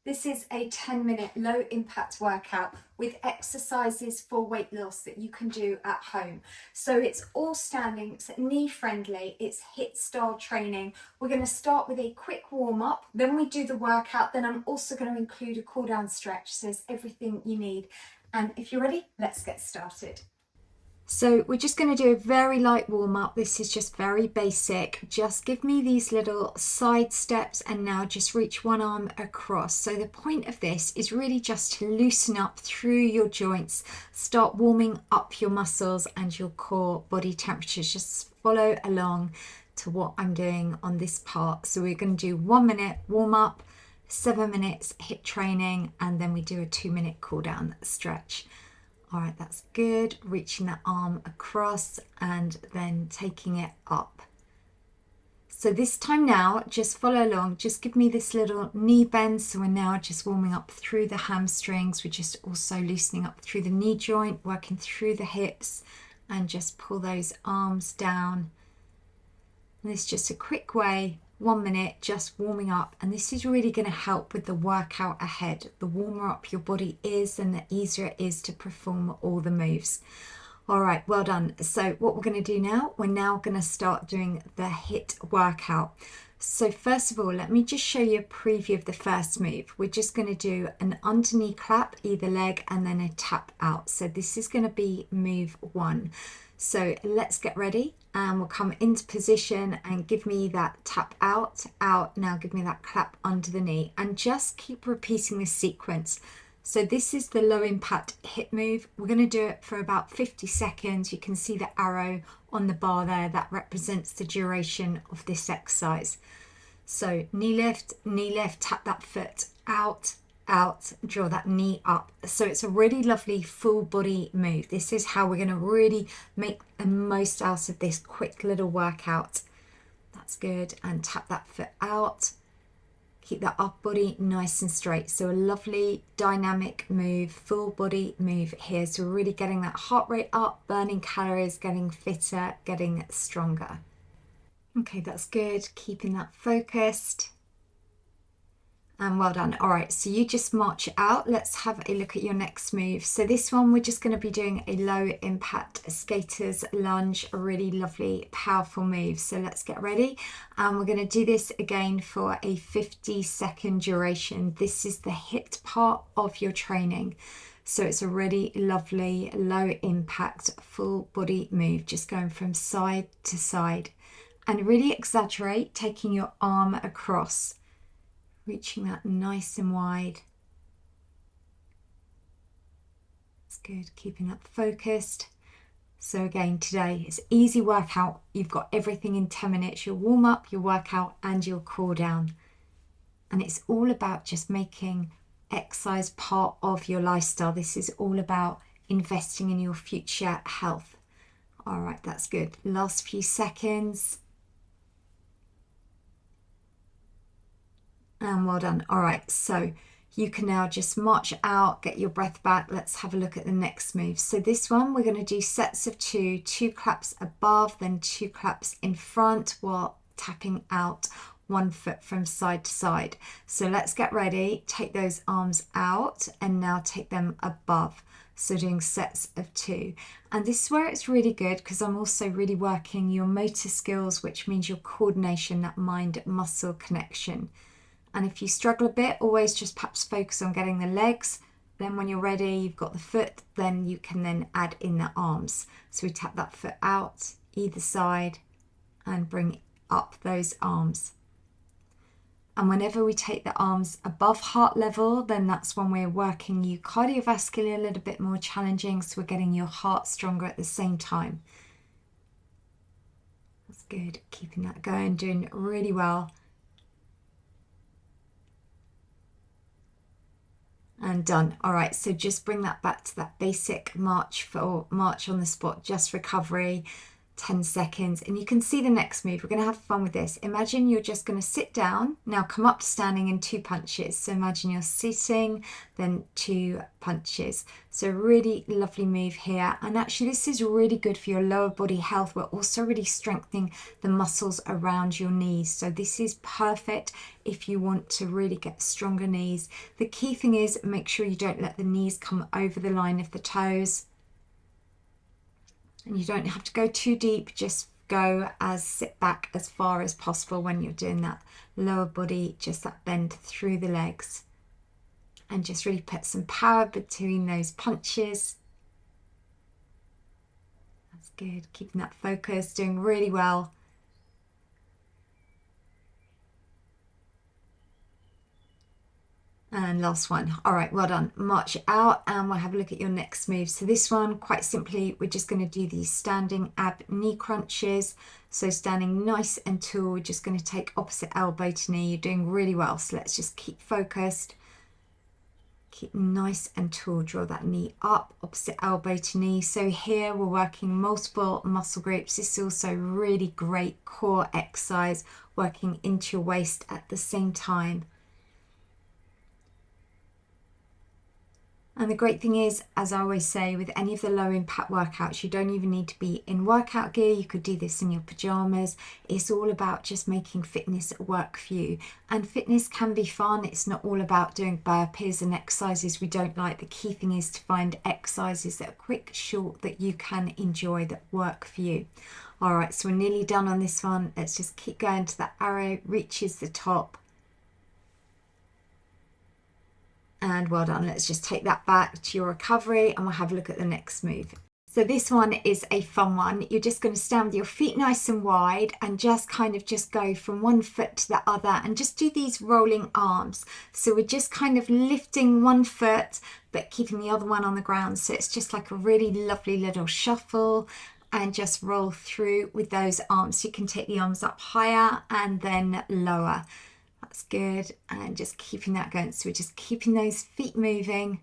This is a 10-minute low impact workout with exercises for weight loss that you can do at home. So it's all standing, it's knee friendly, it's HIIT style training. We're going to start with a quick warm up, then we do the workout, then I'm also going to include a cool down stretch. So there's everything you need. And if you're ready, let's get started. So we're just going to do a very light warm up. This is just very basic. Just give me these little side steps and now just reach one arm across. So the point of this is really just to loosen up through your joints, start warming up your muscles and your core body temperature. Just follow along to what I'm doing on this part. So we're going to do 1 minute warm up, 7 minutes HIIT training, and then we do a 2-minute cool down stretch. All right, that's good. Reaching that arm across and then taking it up. So this time now, just follow along. Just give me this little knee bend. So we're now just warming up through the hamstrings. We're just also loosening up through the knee joint, working through the hips, and just pull those arms down. And this is just a quick way, 1 minute, just warming up. And this is really going to help with the workout ahead. The warmer up your body is, and the easier it is to perform all the moves. All right, well done. So what we're going to do now, we're now going to start doing the HIIT workout. So first of all, let me just show you a preview of the first move. We're just going to do an underknee clap, either leg, and then a tap out. So this is going to be move 1. So let's get ready and we'll come into position and give me that tap out, out. Now give me that clap under the knee and just keep repeating this sequence. So this is the low impact HIIT move. We're going to do it for about 50 seconds. You can see the arrow on the bar there that represents the duration of this exercise. So knee lift, tap that foot out, out, draw that knee up. So it's a really lovely full body move. This is how we're going to really make the most out of this quick little workout. That's good. And tap that foot out. Keep that upper body nice and straight. So a lovely dynamic move, full body move here. So we're really getting that heart rate up, burning calories, getting fitter, getting stronger. Okay, that's good. Keeping that focused. And well done. All right, so you just march out. Let's have a look at your next move. So this one, we're just going to be doing a low impact skater's lunge, a really lovely, powerful move. So let's get ready. And we're going to do this again for a 50-second duration. This is the HIIT part of your training. So it's a really lovely, low impact, full body move, just going from side to side. And really exaggerate, taking your arm across. Reaching that nice and wide. That's good, keeping that focused. So again, today it's easy workout. You've got everything in 10 minutes, your warm up, your workout and your cool down. And it's all about just making exercise part of your lifestyle. This is all about investing in your future health. All right, that's good. Last few seconds. And well done. All right, so you can now just march out, get your breath back. Let's have a look at the next move. So this one, we're going to do sets of 2 claps above, then 2 claps in front while tapping out 1 foot from side to side. So let's get ready. Take those arms out and now take them above. So doing sets of 2. And this is where it's really good because I'm also really working your motor skills, which means your coordination, that mind-muscle connection. And if you struggle a bit, always just perhaps focus on getting the legs. Then when you're ready, you've got the foot, then you can then add in the arms. So we tap that foot out, either side, and bring up those arms. And whenever we take the arms above heart level, then that's when we're working you cardiovascular, a little bit more challenging. So we're getting your heart stronger at the same time. That's good, keeping that going, doing really well. And done. All right, so just bring that back to that basic march on the spot, just recovery. 10 seconds, and you can see the next move. We're going to have fun with this. Imagine you're just going to sit down, now come up to standing in 2 punches. So imagine you're sitting, then 2 punches. So really lovely move here, and actually this is really good for your lower body health. We're also really strengthening the muscles around your knees, so this is perfect if you want to really get stronger knees. The key thing is make sure you don't let the knees come over the line of the toes. And you don't have to go too deep, just sit back as far as possible when you're doing that lower body, just that bend through the legs. And just really put some power between those punches. That's good, keeping that focus, doing really well. And last one. All right, well done. March out and we'll have a look at your next move. So this one, quite simply, we're just going to do these standing ab knee crunches. So standing nice and tall, we're just going to take opposite elbow to knee. You're doing really well. So let's just keep focused. Keep nice and tall. Draw that knee up, opposite elbow to knee. So here we're working multiple muscle groups. This is also really great core exercise, working into your waist at the same time. And the great thing is, as I always say, with any of the low impact workouts, you don't even need to be in workout gear. You could do this in your pajamas. It's all about just making fitness work for you. And fitness can be fun. It's not all about doing burpees and exercises we don't like. The key thing is to find exercises that are quick, short, that you can enjoy, that work for you. All right, so we're nearly done on this one. Let's just keep going till that arrow reaches the top. And well done. Let's just take that back to your recovery and we'll have a look at the next move. So this one is a fun one. You're just going to stand with your feet nice and wide and just go from one foot to the other and just do these rolling arms. So we're just kind of lifting one foot but keeping the other one on the ground. So it's just like a really lovely little shuffle, and just roll through with those arms. You can take the arms up higher and then lower. That's good, and just keeping that going. So we're just keeping those feet moving,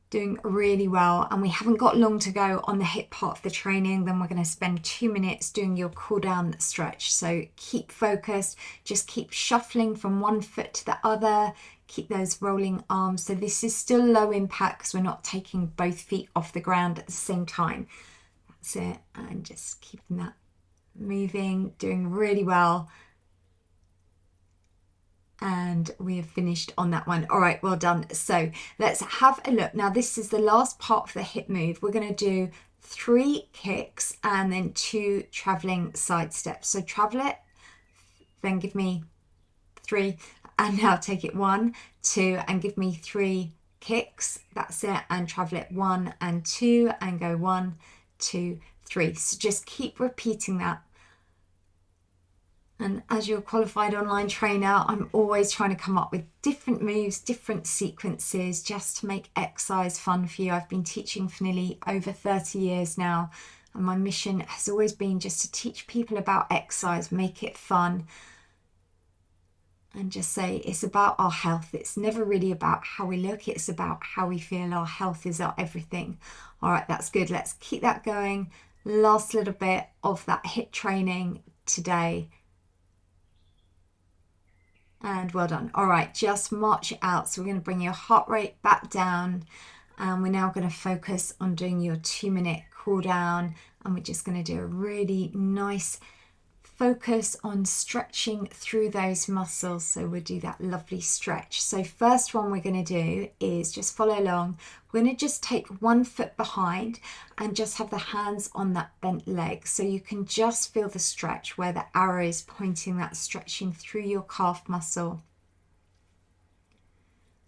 doing really well. And we haven't got long to go on the hip part of the training. Then we're going to spend 2 minutes doing your cool down stretch. So keep focused, just keep shuffling from one foot to the other, keep those rolling arms. So this is still low impact because we're not taking both feet off the ground at the same time. That's it, and just keeping that moving, doing really well. And we have finished on that one. All right, well done. So let's have a look. Now this is the last part of the hip move. We're going to do 3 kicks and then 2 traveling side steps. So travel it, then give me 3, and now take it 1, 2, and give me 3 kicks. That's it, and travel it 1 and 2, and go 1, 2, 3. So just keep repeating that. And as your qualified online trainer, I'm always trying to come up with different moves, different sequences, just to make exercise fun for you. I've been teaching for nearly over 30 years now, and my mission has always been just to teach people about exercise, make it fun, and just say it's about our health. It's never really about how we look, it's about how we feel. Our health is our everything. All right, that's good. Let's keep that going. Last little bit of that HIIT training today. And well done. All right, just march it out. So we're going to bring your heart rate back down, and we're now going to focus on doing your 2-minute cool down, and we're just going to do a really nice focus on stretching through those muscles. So we'll do that lovely stretch. So first one we're going to do is just follow along. We're going to just take 1 foot behind and just have the hands on that bent leg. So you can just feel the stretch where the arrow is pointing, that stretching through your calf muscle.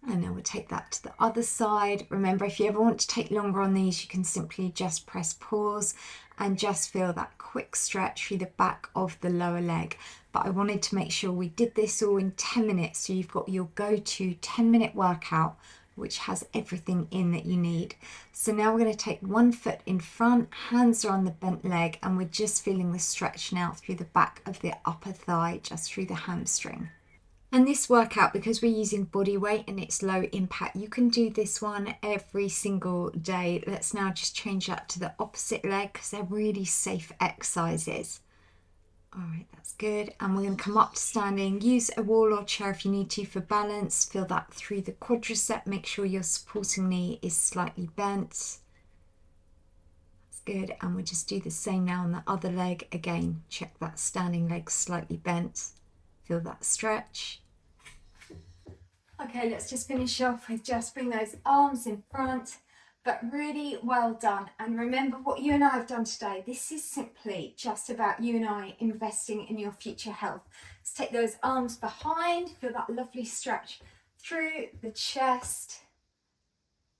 And then we'll take that to the other side. Remember, if you ever want to take longer on these, you can simply just press pause and just feel that quick stretch through the back of the lower leg. But I wanted to make sure we did this all in 10 minutes. So you've got your go-to 10-minute workout, which has everything in that you need. So now we're going to take 1 foot in front, hands are on the bent leg, and we're just feeling the stretch now through the back of the upper thigh, just through the hamstring. And this workout, because we're using body weight and it's low impact, you can do this one every single day. Let's now just change that to the opposite leg because they're really safe exercises. All right, that's good. And we're going to come up to standing. Use a wall or chair if you need to for balance. Feel that through the quadricep. Make sure your supporting knee is slightly bent. That's good. And we'll just do the same now on the other leg. Again, check that standing leg slightly bent. Feel that stretch. Okay, let's just finish off with just bring those arms in front, but really well done. And remember what you and I have done today. This is simply just about you and I investing in your future health. Let's take those arms behind, feel that lovely stretch through the chest.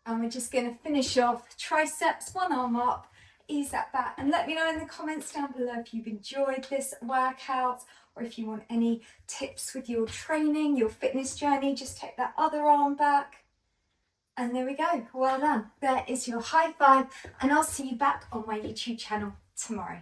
And we're just going to finish off triceps, one arm up, ease that back. And let me know in the comments down below if you've enjoyed this workout or if you want any tips with your training, your fitness journey. Just take that other arm back. And there we go. Well done. There is your high five. And I'll see you back on my YouTube channel tomorrow.